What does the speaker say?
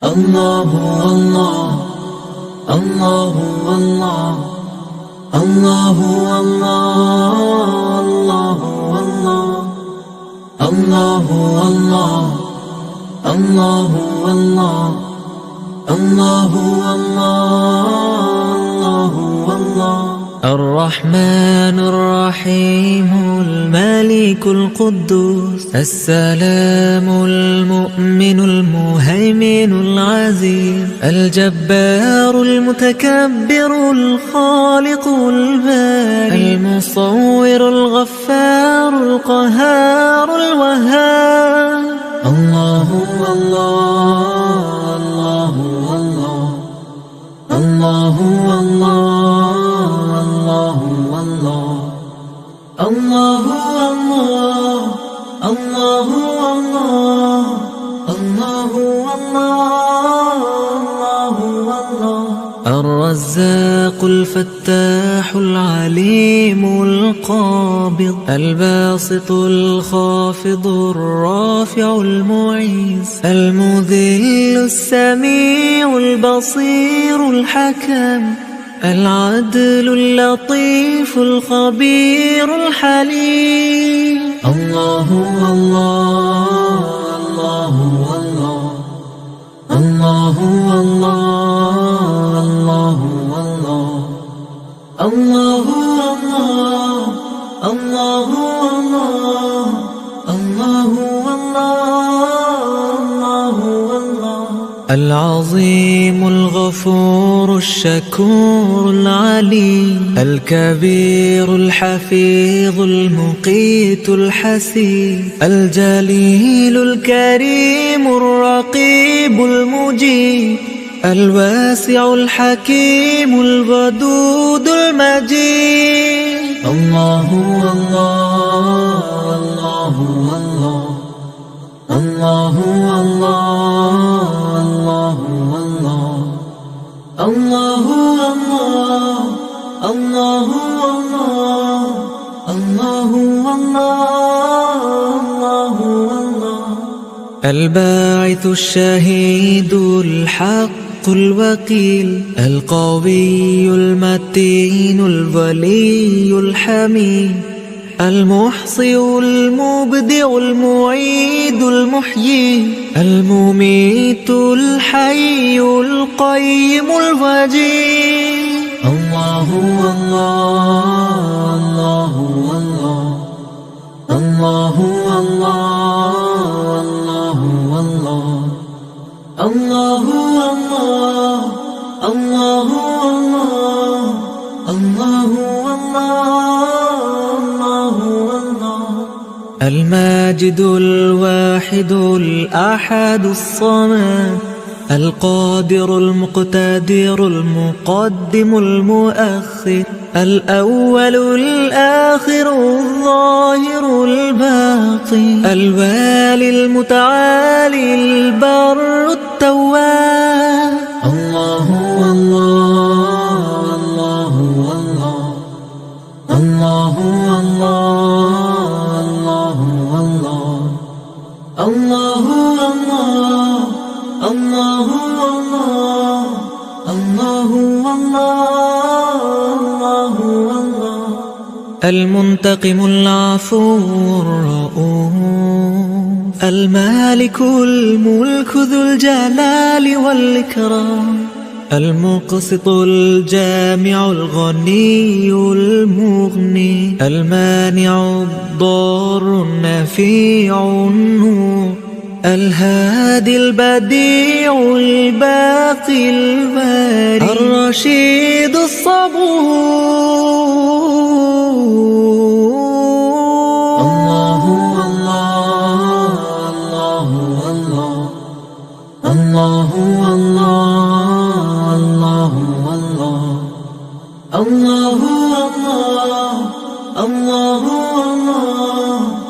الله الله الله الله الله الله الله الله الله الله الله الله الله الرحمن الرحيم الملك القدوس السلام المؤمن المهيمن العزيز الجبار المتكبر الخالق البارئ المصور الغفار القهار الوهاب الله الله الله الله الله الله الله الله الله الله الرزاق الفتاح العليم القابض الباسط الخافض الرافع المعيز المذل السميع البصير الحكم العدل اللطيف الخبير الحليم الله الله الله الله الله الله الله الله الله الله العظيم الغفور الشكور العليم الكبير الحفيظ المقيت الحسيب الجليل الكريم الرقيب المجيب الواسع الحكيم الودود المجيد الله الله الله الله الله الله الله الله الباعث الشهيد الحق الوكيل القوي المتين الولي الحميد المحصي المبدع المعيد المحيي المميت الحي القيم الوجيه الله الله الله الله الله الله الله الله الماجد الواحد الأحد الصمد القادر المقتدر المقدم المؤخر الأول الآخر الظاهر الباطن الوالي المتعالي البر التواب الله الله الله الله الله الله الله المنتقم العفو الرؤوف المالك الملك ذو الجلال والإكرام المقسط الجامع الغني المغني المانع الضار النفيع النور الهادي البديع الباقي الباري الرشيد الصبور الله الله الله الله الله الله الله الله